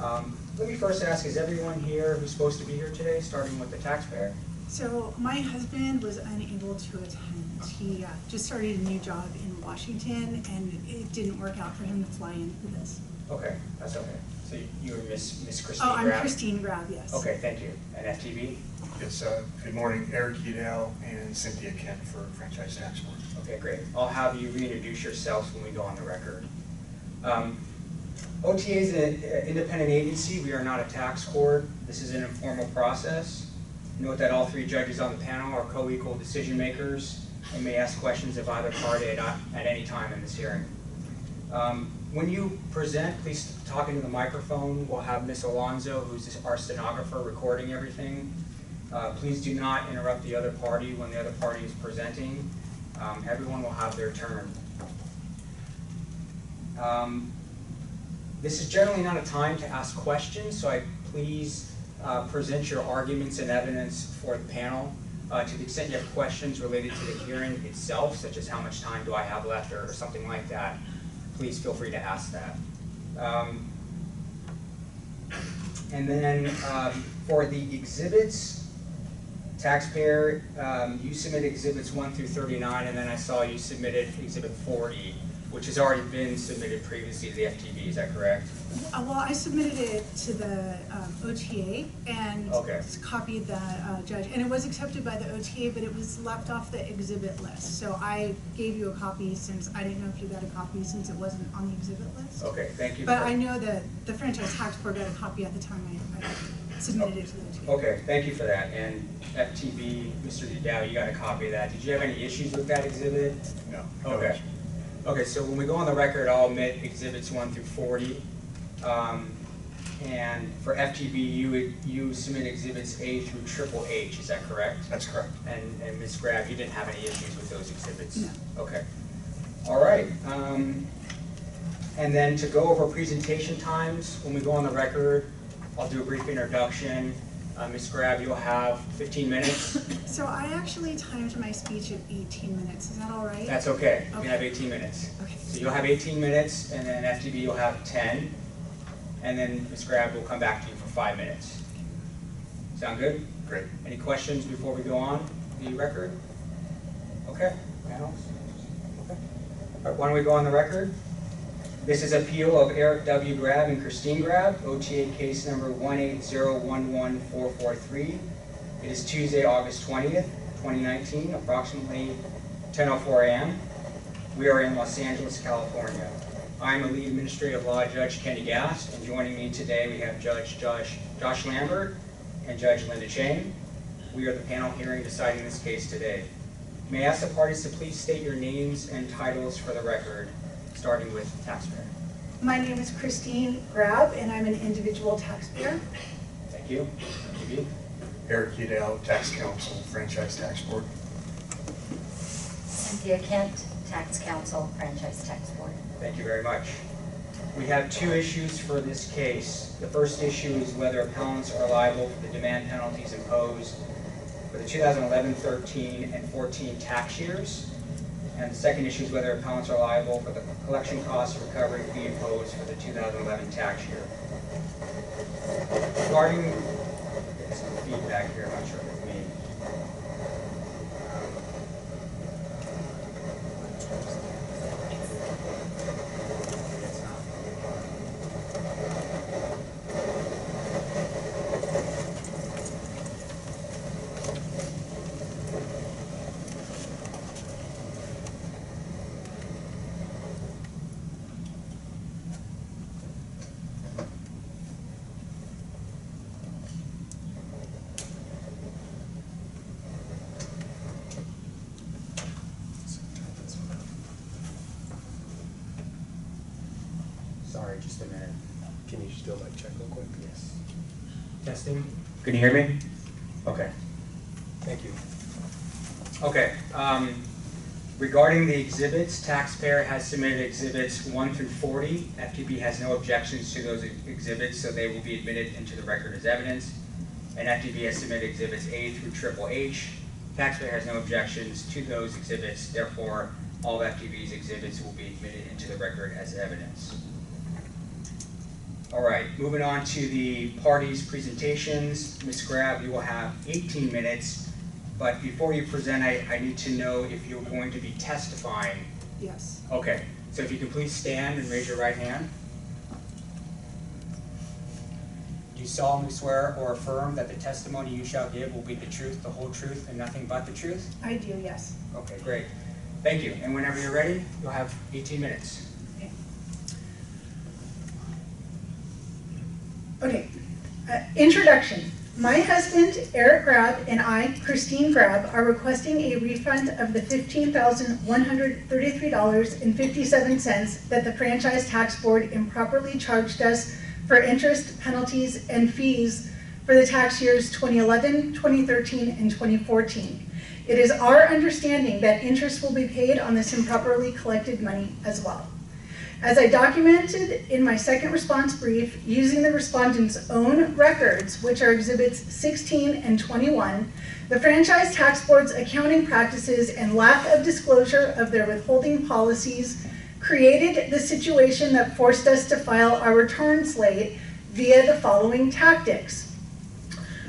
Let me first ask, is everyone here who's supposed to be here today, starting with the taxpayer? So my husband was unable to attend. He just started a new job in Washington, and it didn't work out for him to fly in for this. Okay, that's okay. So you were Miss Christine Oh, I'm Grab? Christine Grab, yes. Okay, thank you. And FTV? Yes, good morning, Eric Udell and Cynthia Kent for Franchise Tax Board. Okay, great. I'll have you reintroduce yourselves when we go on the record. OTA is an independent agency. We are not a tax court. This is an informal process. Note that all three judges on the panel are co-equal decision makers and may ask questions of either party at any time in this hearing. When you present, please talk into the microphone. We'll have Ms. Alonzo, who's our stenographer, recording everything. Please do not interrupt the other party when the other party is presenting. Everyone will have their turn. This is generally not a time to ask questions, so please present your arguments and evidence for the panel. To the extent you have questions related to the hearing itself, such as how much time do I have left or something like that, please feel free to ask that. And then for the exhibits, taxpayer, you submitted exhibits 1 through 39, and then I saw you submitted exhibit 40, which has already been submitted previously to the FTB, is that correct? Well, I submitted it to the OTA and Okay. copied the judge, and it was accepted by the OTA, but it was left off the exhibit list. So I gave you a copy since I didn't know if you got a copy since it wasn't on the exhibit list. Okay, thank you. But I know that the Franchise Tax Board got a copy at the time I submitted it to the OTA. Okay, thank you for that. And FTB, Mr. Udell, you got a copy of that. Did you have any issues with that exhibit? No. Okay. Okay, so when we go on the record, I'll omit exhibits 1 through 40. And for FTB, you submit exhibits A through triple H, is that correct? That's correct. And Ms. Grab, you didn't have any issues with those exhibits? No. Okay. All right. And then to go over presentation times, when we go on the record, I'll do a brief introduction. Ms. Grab, you'll have 15 minutes. So I actually timed my speech at 18 minutes. Is that all right? That's okay. You Okay. can have 18 minutes. Okay. So you'll have 18 minutes, and then FTB you'll have 10. And then Ms. Grab will come back to you for 5 minutes. Sound good? Great. Any questions before we go on the record? Okay. Panels? Okay. All right, why don't we go on the record? This is appeal of Eric W. Grab and Christine Grab, OTA case number 180114443. It is Tuesday, August 20th, 2019, approximately 10:04 a.m. We are in Los Angeles, California. I am a lead administrative law judge, Kenny Gast, and joining me today we have Judge Josh Lambert and Judge Linda Chang. We are the panel hearing deciding this case today. May I ask the parties to please state your names and titles for the record, starting with taxpayer. My name is Christine Grab, and I'm an individual taxpayer. Thank you. FTB. Eric Udell, Tax Counsel, Franchise Tax Board. Cynthia Kent, Tax Counsel, Franchise Tax Board. Thank you very much. We have two issues for this case. The first issue is whether appellants are liable for the demand penalties imposed for the 2011, 13, and 14 tax years. And the second issue is whether appellants are liable for the collection cost recovery fee imposed for the 2011 tax year. Regarding some feedback here, I'm not sure if it's me. Sorry, just a minute. Can you still check real quick? Yes. Testing. Can you hear me? Okay. Thank you. Okay. Regarding the exhibits, taxpayer has submitted exhibits 1 through 40. FTB has no objections to those exhibits, so they will be admitted into the record as evidence. And FTB has submitted exhibits A through triple H. Taxpayer has no objections to those exhibits, therefore all of FTB's exhibits will be admitted into the record as evidence. All right, moving on to the parties' presentations. Ms. Grab, you will have 18 minutes, but before you present, I need to know if you're going to be testifying. Yes. Okay, so if you can please stand and raise your right hand. Do you solemnly swear or affirm that the testimony you shall give will be the truth, the whole truth, and nothing but the truth? I do, yes. Okay, great. Thank you. And whenever you're ready, you'll have 18 minutes. Okay, introduction. My husband, Eric Grab, and I, Christine Grab, are requesting a refund of the $15,133.57 that the Franchise Tax Board improperly charged us for interest, penalties, and fees for the tax years 2011, 2013, and 2014. It is our understanding that interest will be paid on this improperly collected money as well. As I documented in my second response brief, using the respondent's own records, which are Exhibits 16 and 21, the Franchise Tax Board's accounting practices and lack of disclosure of their withholding policies created the situation that forced us to file our returns late via the following tactics.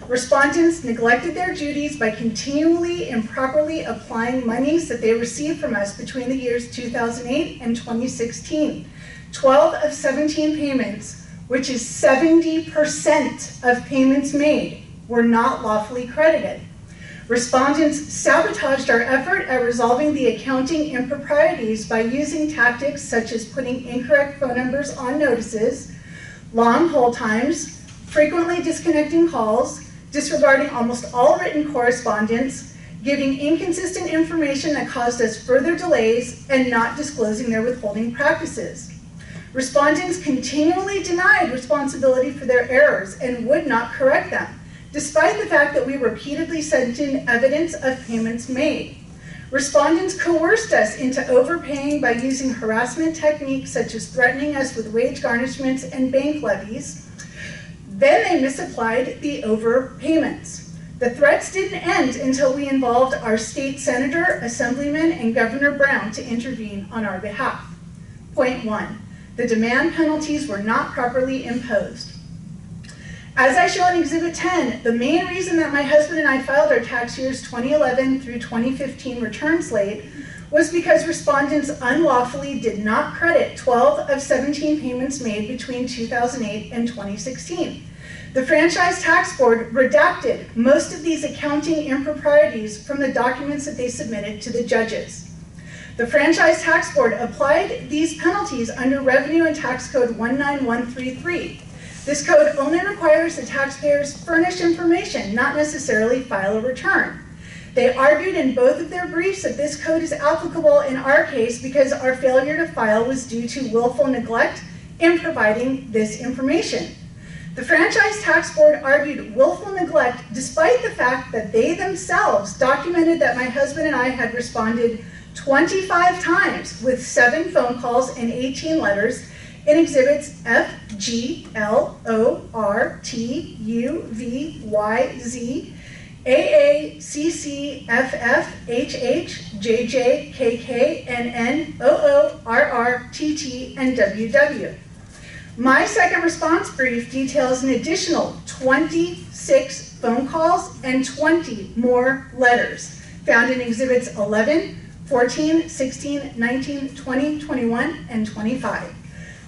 Respondents neglected their duties by continually improperly applying monies that they received from us between the years 2008 and 2016. 12 of 17 payments, which is 70% of payments made, were not lawfully credited. Respondents sabotaged our effort at resolving the accounting improprieties by using tactics such as putting incorrect phone numbers on notices, long hold times, frequently disconnecting calls, disregarding almost all written correspondence, giving inconsistent information that caused us further delays, and not disclosing their withholding practices. Respondents continually denied responsibility for their errors and would not correct them, despite the fact that we repeatedly sent in evidence of payments made. Respondents coerced us into overpaying by using harassment techniques such as threatening us with wage garnishments and bank levies. Then they misapplied the overpayments. The threats didn't end until we involved our state senator, assemblyman, and Governor Brown to intervene on our behalf. Point 1, the demand penalties were not properly imposed. As I show in Exhibit 10, the main reason that my husband and I filed our tax years 2011 through 2015 returns late was because respondents unlawfully did not credit 12 of 17 payments made between 2008 and 2016. The Franchise Tax Board redacted most of these accounting improprieties from the documents that they submitted to the judges. The Franchise Tax Board applied these penalties under Revenue and Tax Code 19133. This code only requires the taxpayers furnish information, not necessarily file a return. They argued in both of their briefs that this code is applicable in our case because our failure to file was due to willful neglect in providing this information. The Franchise Tax Board argued willful neglect despite the fact that they themselves documented that my husband and I had responded 25 times with 7 phone calls and 18 letters in Exhibits F, G, L, O, R, T, U, V, Y, Z, AA, CC, FF, HH, JJ, KK, NN, OO, RR, TT, and WW. My second response brief details an additional 26 phone calls and 20 more letters found in Exhibits 11, 14, 16, 19, 20, 21, and 25.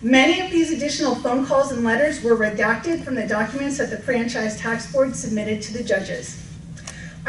Many of these additional phone calls and letters were redacted from the documents that the Franchise Tax Board submitted to the judges.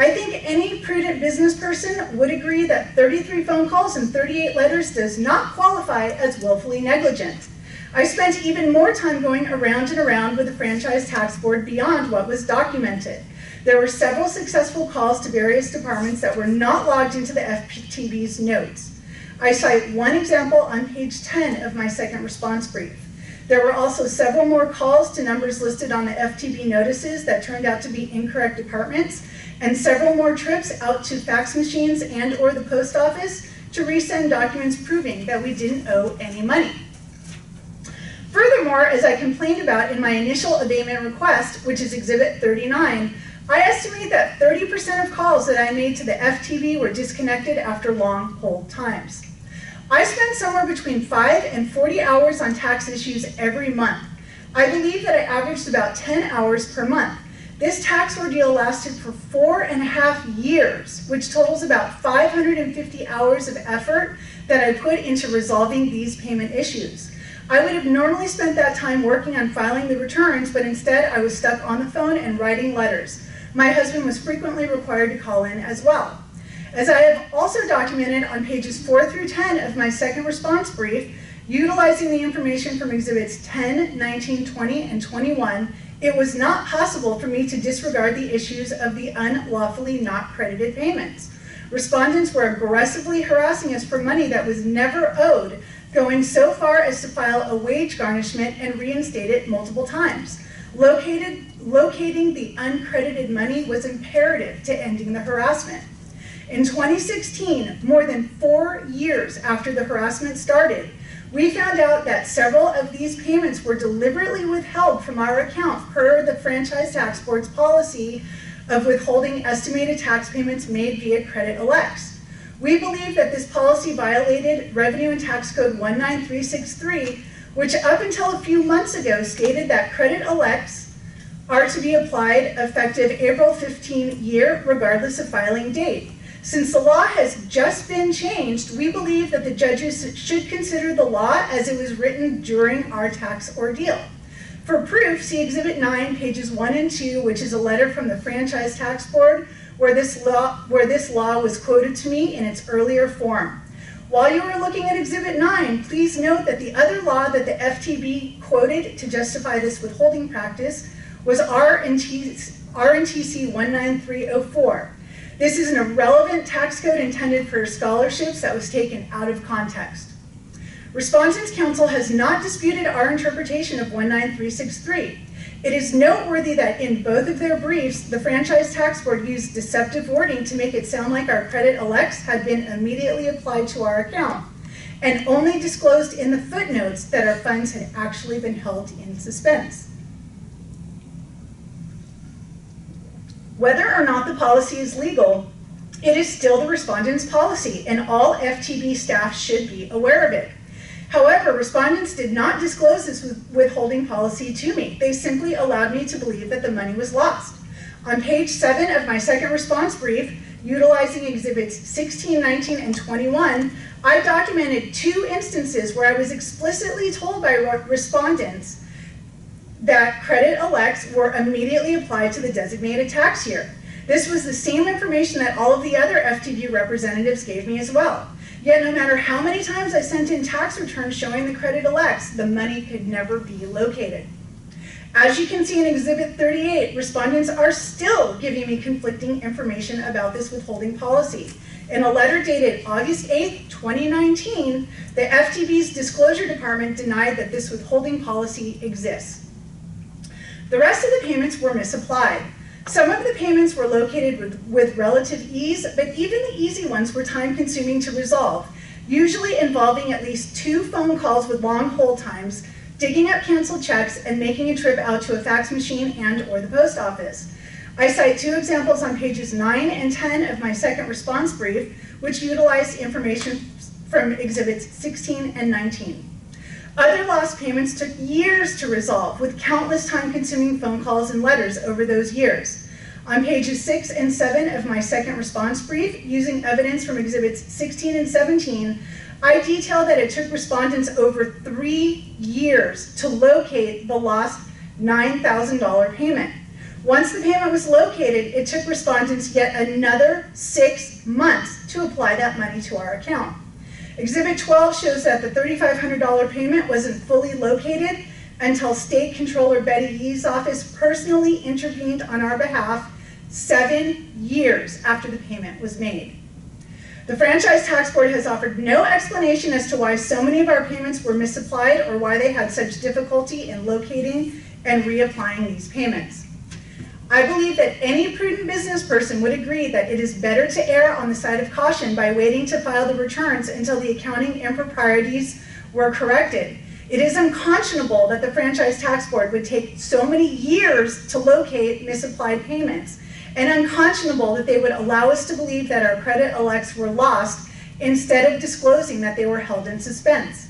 I think any prudent business person would agree that 33 phone calls and 38 letters does not qualify as willfully negligent. I spent even more time going around and around with the Franchise Tax Board beyond what was documented. There were several successful calls to various departments that were not logged into the FTB's notes. I cite one example on page 10 of my second response brief. There were also several more calls to numbers listed on the FTB notices that turned out to be incorrect departments, and several more trips out to fax machines and/or the post office to resend documents proving that we didn't owe any money. Furthermore, as I complained about in my initial abatement request, which is Exhibit 39, I estimate that 30% of calls that I made to the FTB were disconnected after long hold times. I spend somewhere between 5 and 40 hours on tax issues every month. I believe that I averaged about 10 hours per month. This tax ordeal lasted for 4.5 years, which totals about 550 hours of effort that I put into resolving these payment issues. I would have normally spent that time working on filing the returns, but instead I was stuck on the phone and writing letters. My husband was frequently required to call in as well. As I have also documented on pages 4 through 10 of my second response brief, utilizing the information from Exhibits 10, 19, 20, and 21, it was not possible for me to disregard the issues of the unlawfully not credited payments. Respondents were aggressively harassing us for money that was never owed, going so far as to file a wage garnishment and reinstate it multiple times. Locating the uncredited money was imperative to ending the harassment. In 2016, more than 4 years after the harassment started, we found out that several of these payments were deliberately withheld from our account per the Franchise Tax Board's policy of withholding estimated tax payments made via credit elects. We believe that this policy violated Revenue and Tax Code 19363, which up until a few months ago stated that credit elects are to be applied effective April 15 year, regardless of filing date. Since the law has just been changed, we believe that the judges should consider the law as it was written during our tax ordeal. For proof, see Exhibit 9, pages 1 and 2, which is a letter from the Franchise Tax Board where this law was quoted to me in its earlier form. While you are looking at Exhibit 9, please note that the other law that the FTB quoted to justify this withholding practice was RNTC 19304. This is an irrelevant tax code intended for scholarships that was taken out of context. Respondents' counsel has not disputed our interpretation of 19363. It is noteworthy that in both of their briefs, the Franchise Tax Board used deceptive wording to make it sound like our credit elects had been immediately applied to our account, and only disclosed in the footnotes that our funds had actually been held in suspense. Whether or not the policy is legal, it is still the respondent's policy, and all FTB staff should be aware of it. However, respondents did not disclose this withholding policy to me. They simply allowed me to believe that the money was lost. On page 7 of my second response brief, utilizing Exhibits 16, 19, and 21, I documented 2 instances where I was explicitly told by respondents that credit elects were immediately applied to the designated tax year. This was the same information that all of the other FTB representatives gave me as well. Yet no matter how many times I sent in tax returns showing the credit elects, the money could never be located. As you can see in Exhibit 38, respondents are still giving me conflicting information about this withholding policy. In a letter dated August 8, 2019, the FTB's Disclosure Department denied that this withholding policy exists. The rest of the payments were misapplied. Some of the payments were located with relative ease, but even the easy ones were time-consuming to resolve, usually involving at least 2 phone calls with long hold times, digging up canceled checks, and making a trip out to a fax machine and/or the post office. I cite 2 examples on pages 9 and 10 of my second response brief, which utilized information from Exhibits 16 and 19. Other lost payments took years to resolve, with countless time-consuming phone calls and letters over those years. On pages 6 and 7 of my second response brief, using evidence from Exhibits 16 and 17, I detail that it took respondents over 3 years to locate the lost $9,000 payment. Once the payment was located, it took respondents yet another 6 months to apply that money to our account. Exhibit 12 shows that the $3,500 payment wasn't fully located until State Controller Betty Yee's office personally intervened on our behalf 7 years after the payment was made. The Franchise Tax Board has offered no explanation as to why so many of our payments were misapplied or why they had such difficulty in locating and reapplying these payments. I believe that any prudent business person would agree that it is better to err on the side of caution by waiting to file the returns until the accounting improprieties were corrected. It is unconscionable that the Franchise Tax Board would take so many years to locate misapplied payments, and unconscionable that they would allow us to believe that our credit elects were lost instead of disclosing that they were held in suspense.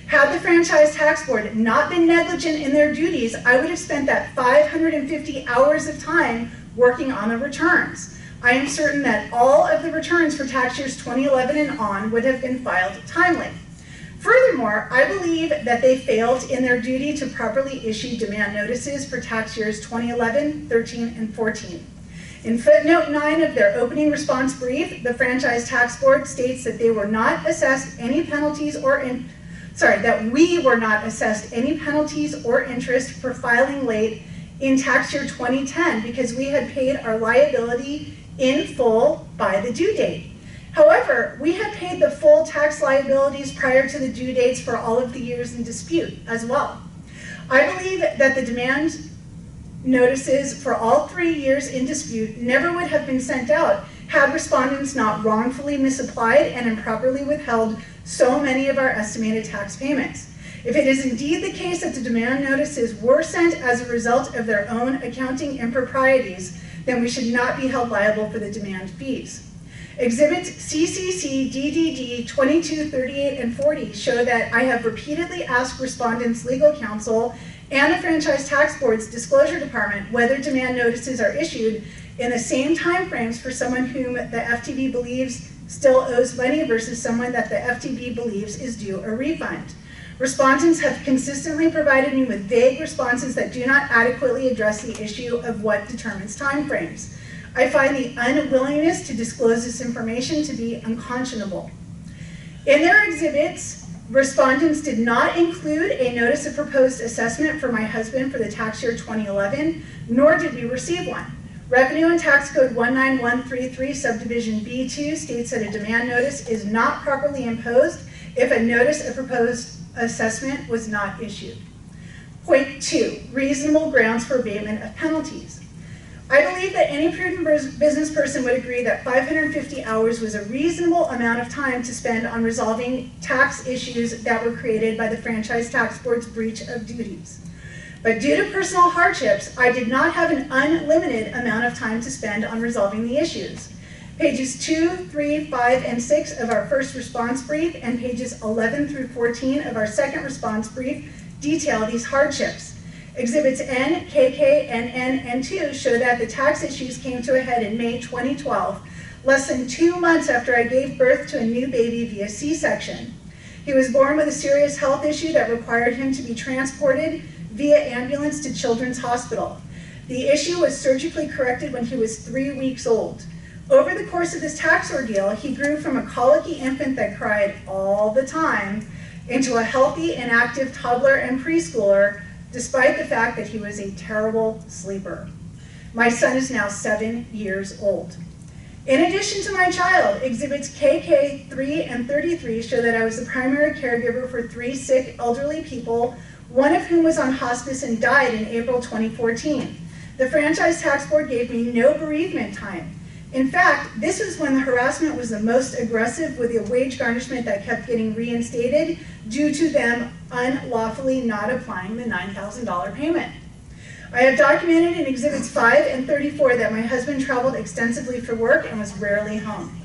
Had the Franchise Tax Board not been negligent in their duties, I would have spent that 550 hours of time working on the returns. I am certain that all of the returns for tax years 2011 and on would have been filed timely. Furthermore, I believe that they failed in their duty to properly issue demand notices for tax years 2011, 13, and 14. In footnote 9 of their opening response brief, the Franchise Tax Board states that they were not assessed any penalties that we were not assessed any penalties or interest for filing late in tax year 2010 because we had paid our liability in full by the due date. However, we had paid the full tax liabilities prior to the due dates for all of the years in dispute as well. I believe that the demand notices for all 3 years in dispute never would have been sent out had respondents not wrongfully misapplied and improperly withheld so many of our estimated tax payments. If it is indeed the case that the demand notices were sent as a result of their own accounting improprieties, then we should not be held liable for the demand fees. Exhibits CCC, DDD 22, 38, and 40 show that I have repeatedly asked respondents' legal counsel and the Franchise Tax Board's disclosure department whether demand notices are issued in the same time frames for someone whom the FTB believes still owes money versus someone that the FTB believes is due a refund. Respondents have consistently provided me with vague responses that do not adequately address the issue of what determines time frames. I find the unwillingness to disclose this information to be unconscionable. In their exhibits, respondents did not include a notice of proposed assessment for my husband for the tax year 2011, nor did we receive one. Revenue and Tax Code 19133 subdivision B2 states that a demand notice is not properly imposed if a notice of proposed assessment was not issued. Point 2, reasonable grounds for abatement of penalties. I believe that any prudent business person would agree that 550 hours was a reasonable amount of time to spend on resolving tax issues that were created by the Franchise Tax Board's breach of duties. But due to personal hardships, I did not have an unlimited amount of time to spend on resolving the issues. Pages 2, 3, 5, and 6 of our first response brief and pages 11 through 14 of our second response brief detail these hardships. Exhibits N, KK, and N and 2 show that the tax issues came to a head in May 2012, less than 2 months after I gave birth to a new baby via C-section. He was born with a serious health issue that required him to be transported via ambulance to Children's Hospital. The issue was surgically corrected when he was 3 weeks old. Over the course of this tax ordeal, he grew from a colicky infant that cried all the time into a healthy and active toddler and preschooler, despite the fact that he was a terrible sleeper. My son is now 7 years old. In addition to my child, exhibits KK 3 and 33 show that I was the primary caregiver for 3 sick elderly people, one of whom was on hospice and died in April 2014. The Franchise Tax Board gave me no bereavement time. In fact, this was when the harassment was the most aggressive, with a wage garnishment that kept getting reinstated due to them unlawfully not applying the $9,000 payment. I have documented in Exhibits 5 and 34 that my husband traveled extensively for work and was rarely home.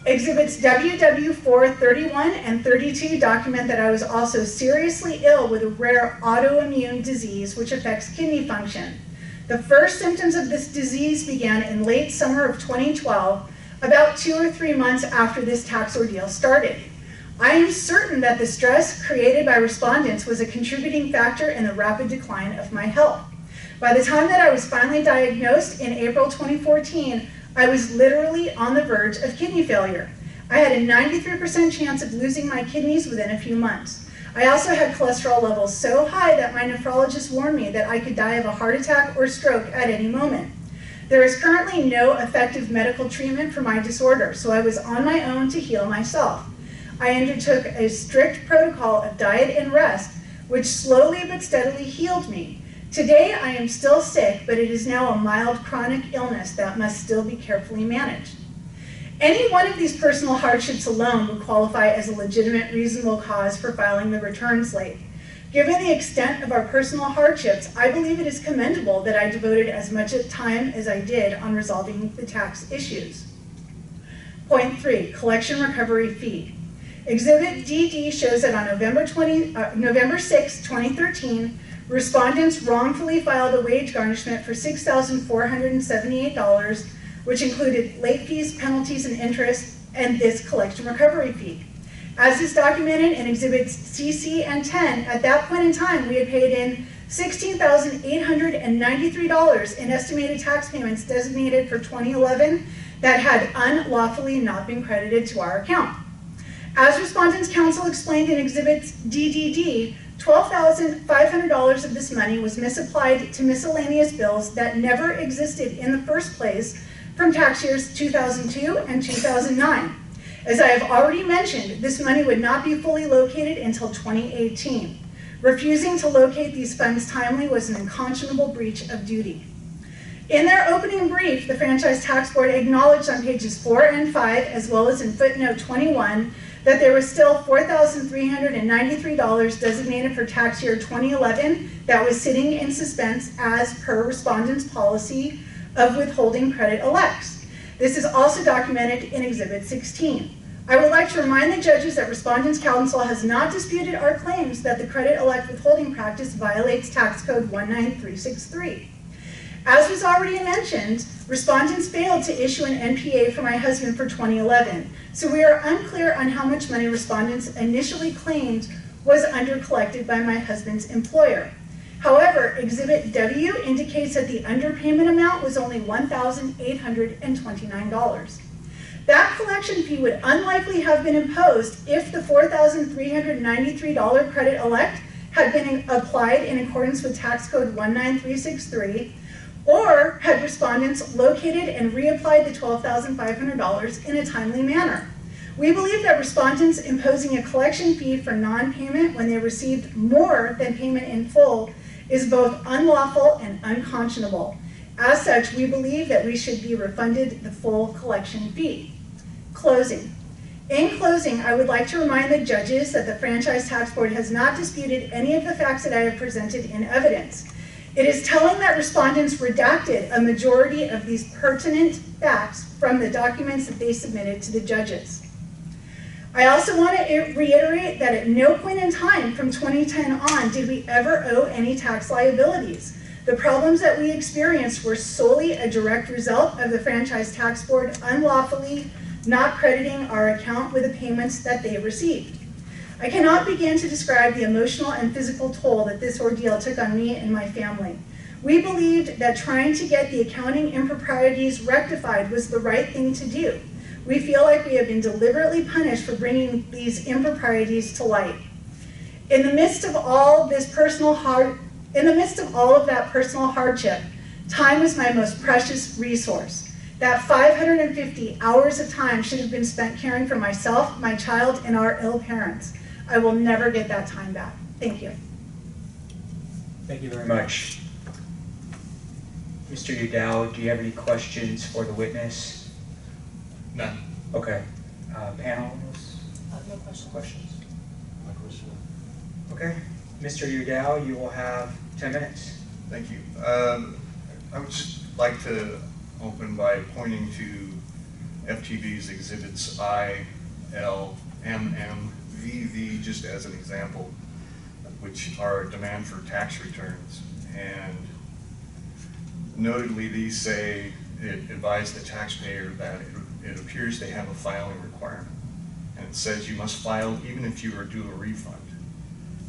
Exhibits WW4, 31, and 32 document that I was also seriously ill with a rare autoimmune disease which affects kidney function. The first symptoms of this disease began in late summer of 2012, about 2 or 3 months after this tax ordeal started. I am certain that the stress created by respondents was a contributing factor in the rapid decline of my health. By the time that I was finally diagnosed in April 2014, I was literally on the verge of kidney failure. I had a 93% chance of losing my kidneys within a few months. I also had cholesterol levels so high that my nephrologist warned me that I could die of a heart attack or stroke at any moment. There is currently no effective medical treatment for my disorder, so I was on my own to heal myself. I undertook a strict protocol of diet and rest, which slowly but steadily healed me. Today, I am still sick, but it is now a mild chronic illness that must still be carefully managed. Any one of these personal hardships alone would qualify as a legitimate, reasonable cause for filing the returns late. Given the extent of our personal hardships, I believe it is commendable that I devoted as much time as I did on resolving the tax issues. Point 3, collection recovery fee. Exhibit DD shows that on November 6, 2013, respondents wrongfully filed a wage garnishment for $6,478, which included late fees, penalties, and interest, and this collection recovery fee. As is documented in Exhibits CC and 10, at that point in time, we had paid in $16,893 in estimated tax payments designated for 2011 that had unlawfully not been credited to our account. As Respondents' Counsel explained in Exhibits DDD, $12,500 of this money was misapplied to miscellaneous bills that never existed in the first place from tax years 2002 and 2009. As I have already mentioned, this money would not be fully located until 2018. Refusing to locate these funds timely was an unconscionable breach of duty. In their opening brief, the Franchise Tax Board acknowledged on pages 4 and 5, as well as in footnote 21, that there was still $4,393 designated for tax year 2011 that was sitting in suspense as per respondent's policy of withholding credit elects. This is also documented in Exhibit 16. I would like to remind the judges that Respondents' Counsel has not disputed our claims that the credit elect withholding practice violates Tax Code 19363. As was already mentioned, respondents failed to issue an NPA for my husband for 2011, so we are unclear on how much money respondents initially claimed was undercollected by my husband's employer. However, Exhibit W indicates that the underpayment amount was only $1,829. That collection fee would unlikely have been imposed if the $4,393 credit elect had been applied in accordance with Tax Code 19363, or had respondents located and reapplied the $12,500 in a timely manner. We believe that respondents imposing a collection fee for non-payment when they received more than payment in full is both unlawful and unconscionable. As such, we believe that we should be refunded the full collection fee. Closing. In closing, I would like to remind the judges that the Franchise Tax Board has not disputed any of the facts that I have presented in evidence. It is telling that respondents redacted a majority of these pertinent facts from the documents that they submitted to the judges. I also want to reiterate that at no point in time from 2010 on did we ever owe any tax liabilities. The problems that we experienced were solely a direct result of the Franchise Tax Board unlawfully not crediting our account with the payments that they received. I cannot begin to describe the emotional and physical toll that this ordeal took on me and my family. We believed that trying to get the accounting improprieties rectified was the right thing to do. We feel like we have been deliberately punished for bringing these improprieties to light. In the midst of all of that personal hardship, time was my most precious resource. That 550 hours of time should have been spent caring for myself, my child, and our ill parents. I will never get that time back. Thank you. Thank you very much. Mr. Udall, do you have any questions for the witness? None. Okay. Panel? No questions. Questions? My question. Okay. Mr. Udall, you will have 10 minutes. Thank you. I would just like to open by pointing to FTB's exhibits I, L, M, VV, just as an example, which are a demand for tax returns. And notably, these say it advised the taxpayer that it appears they have a filing requirement. And it says you must file even if you are due a refund.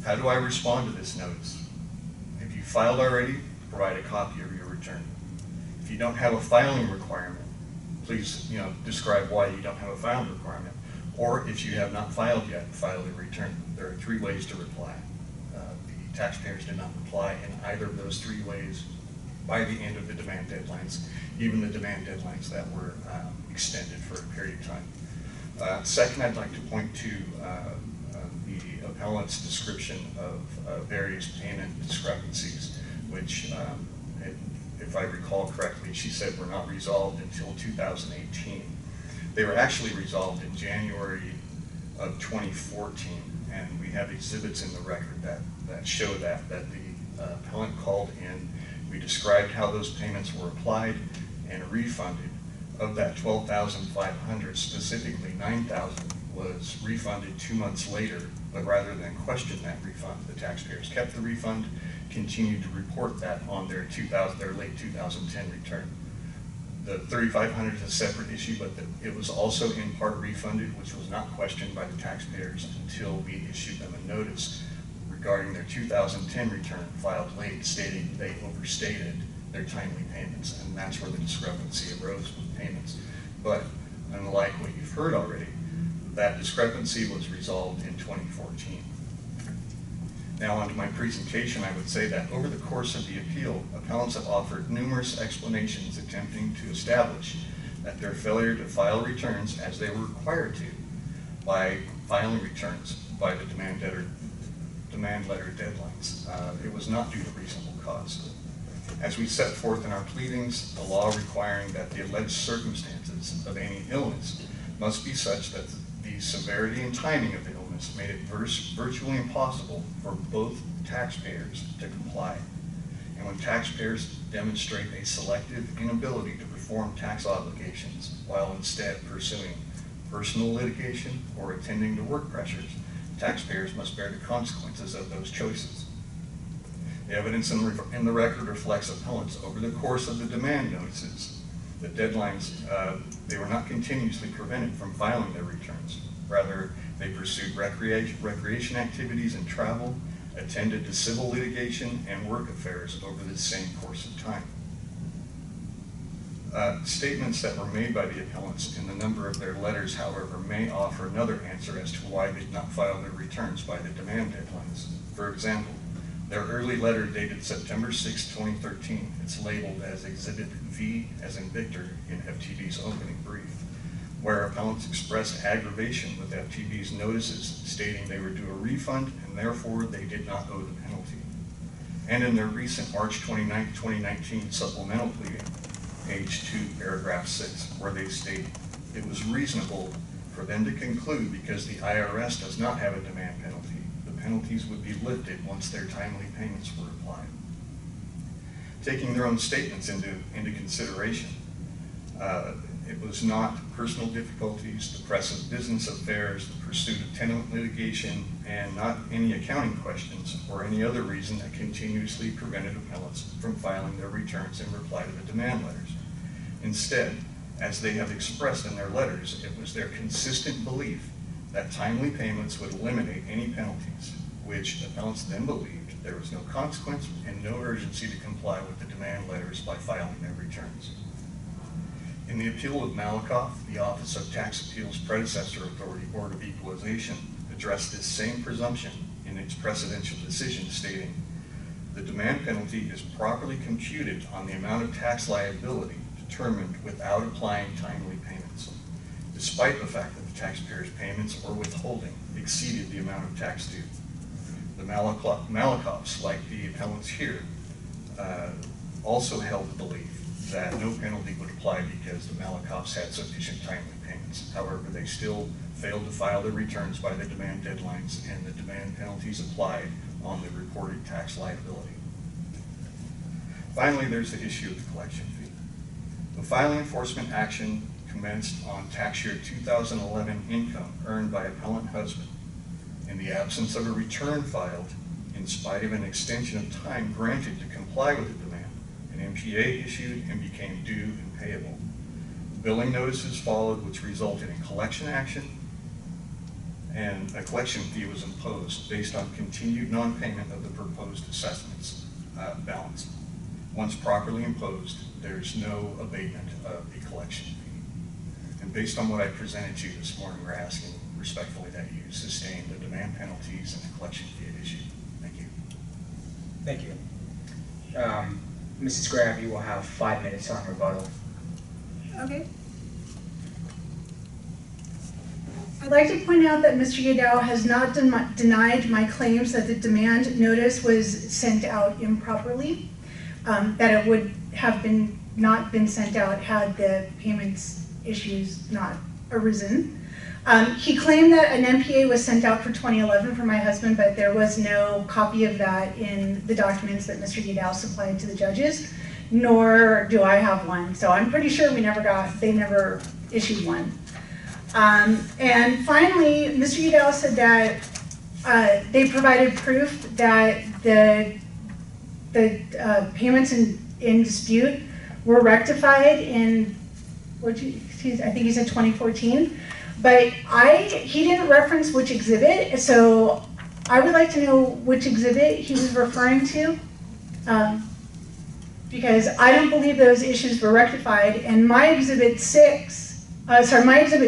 How do I respond to this notice? If you filed already, provide a copy of your return. If you don't have a filing requirement, please describe why you don't have a filing requirement. Or if you have not filed yet, file a return. There are 3 ways to reply. The taxpayers did not reply in either of those 3 ways by the end of the demand deadlines, even the demand deadlines that were extended for a period of time. Second, I'd like to point to the appellant's description of various payment discrepancies, which, if I recall correctly, she said were not resolved until 2018. They were actually resolved in January of 2014, and we have exhibits in the record that show that the appellant called in. We described how those payments were applied and refunded. Of that $12,500, specifically $9,000 was refunded 2 months later, but rather than question that refund, the taxpayers kept the refund, continued to report that on their late 2010 return. The $3,500 is a separate issue, but it was also in part refunded, which was not questioned by the taxpayers until we issued them a notice regarding their 2010 return filed late, stating they overstated their timely payments, and that's where the discrepancy arose with payments. But unlike what you've heard already, that discrepancy was resolved in 2014. Now onto my presentation, I would say that over the course of the appeal, appellants have offered numerous explanations attempting to establish that their failure to file returns as they were required to by filing returns by the demand letter deadlines. It was not due to reasonable cause. As we set forth in our pleadings, the law requiring that the alleged circumstances of any illness must be such that the severity and timing of the illness made it virtually impossible for both taxpayers to comply. And when taxpayers demonstrate a selective inability to perform tax obligations while instead pursuing personal litigation or attending to work pressures, taxpayers must bear the consequences of those choices. The evidence in the record reflects appellants over the course of the demand notices. The deadlines, they were not continuously prevented from filing their returns. Rather, they pursued recreation activities and travel, attended to civil litigation and work affairs over the same course of time. Statements that were made by the appellants in the number of their letters, however, may offer another answer as to why they did not file their returns by the demand deadlines. For example, their early letter dated September 6, 2013, it's labeled as Exhibit V as in Victor in FTB's opening brief, where appellants expressed aggravation with FTB's notices stating they were due a refund and therefore they did not owe the penalty. And in their recent March 29, 2019 supplemental pleading, page 2, paragraph 6, where they state it was reasonable for them to conclude because the IRS does not have a demand penalty, the penalties would be lifted once their timely payments were applied. Taking their own statements into consideration, it was not personal difficulties, the press of business affairs, the pursuit of tenant litigation, and not any accounting questions or any other reason that continuously prevented appellants from filing their returns in reply to the demand letters. Instead, as they have expressed in their letters, it was their consistent belief that timely payments would eliminate any penalties, which appellants then believed there was no consequence and no urgency to comply with the demand letters by filing their returns. In the appeal of Malakoff, the Office of Tax Appeals' predecessor authority, Board of Equalization, addressed this same presumption in its precedential decision, stating, the demand penalty is properly computed on the amount of tax liability determined without applying timely payments, despite the fact that the taxpayer's payments or withholding exceeded the amount of tax due. The Malakoffs, like the appellants here, also held the belief that no penalty would apply because the Malakoffs had sufficient timely payments. However, they still failed to file their returns by the demand deadlines, and the demand penalties applied on the reported tax liability. Finally, there's the issue of the collection fee. The filing enforcement action commenced on tax year 2011 income earned by appellant husband. In the absence of a return filed, in spite of an extension of time granted to comply with the demand, an MPA issued and became due and payable. Billing notices followed, which resulted in collection action, and a collection fee was imposed based on continued non-payment of the proposed assessments balance. Once properly imposed, there's no abatement of the collection fee. And based on what I presented to you this morning, we're asking respectfully that you sustain the demand penalties and the collection fee at issue. Thank you. Thank you. Mrs. Graham, you will have 5 minutes on rebuttal. Okay. I'd like to point out that Mr. Yadao has not denied my claims that the demand notice was sent out improperly, that it would have not been sent out had the payments issues not arisen. He claimed that an MPA was sent out for 2011 for my husband, but there was no copy of that in the documents that Mr. Yadao supplied to the judges, nor do I have one. So I'm pretty sure they never issued one. And finally, Mr. Udall said that they provided proof that the payments in dispute were rectified in, I think he said 2014, but he didn't reference which exhibit, so I would like to know which exhibit he was referring to, because I don't believe those issues were rectified, and my exhibit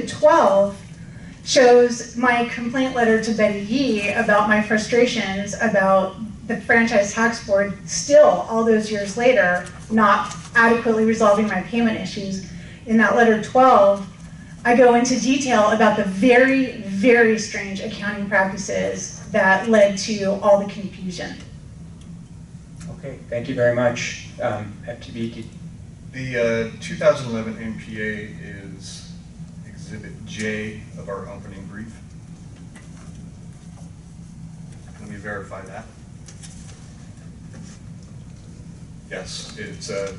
12 shows my complaint letter to Betty Yee about my frustrations about the Franchise Tax Board still, all those years later, not adequately resolving my payment issues. In that letter 12, I go into detail about the very, very strange accounting practices that led to all the confusion. Okay, thank you very much. FTB. The 2011 NPA is Exhibit J of our opening brief. Let me verify that. Yes, it's a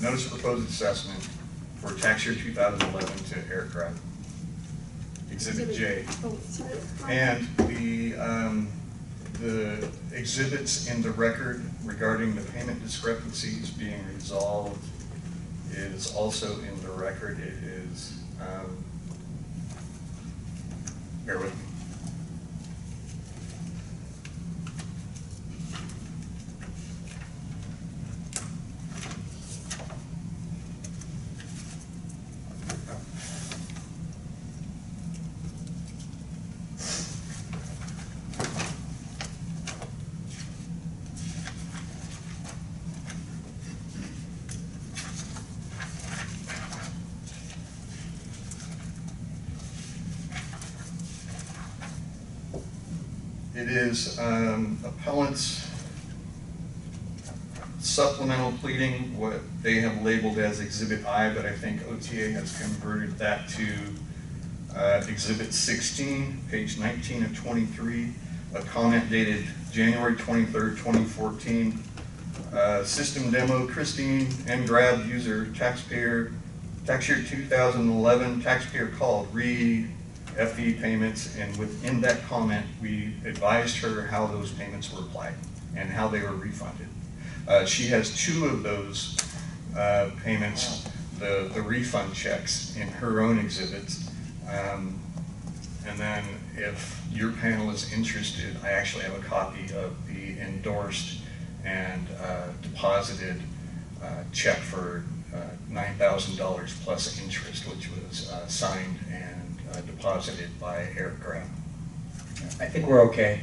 notice of proposed assessment for tax year 2011 to Eric Grab. Exhibit J. Oh, sorry. And the exhibits in the record regarding the payment discrepancies being resolved is also in the record. It is, bear with me. It is appellant's supplemental pleading, what they have labeled as Exhibit I, but I think OTA has converted that to Exhibit 16, page 19 of 23, a comment dated January 23rd, 2014. System demo, Christine N. Grab, user, taxpayer, tax year 2011, taxpayer called, read FE payments, and within that comment, we advised her how those payments were applied and how they were refunded. She has two of those payments, the refund checks, in her own exhibits. And then if your panel is interested, I actually have a copy of the endorsed and deposited check for $9,000 plus interest, which was signed and deposited by Eric Graham. I think we're okay.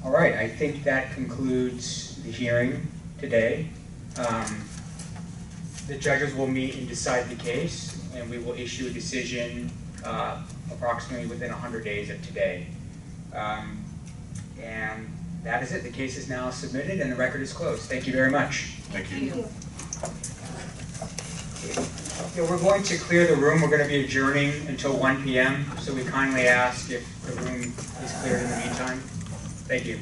All right, I think that concludes the hearing today. The judges will meet and decide the case, and we will issue a decision approximately within 100 days of today. And that is it. The case is now submitted and the record is closed. Thank you very much. Thank you. Yeah, we're going to clear the room. We're going to be adjourning until 1 p.m. So we kindly ask if the room is cleared in the meantime. Thank you.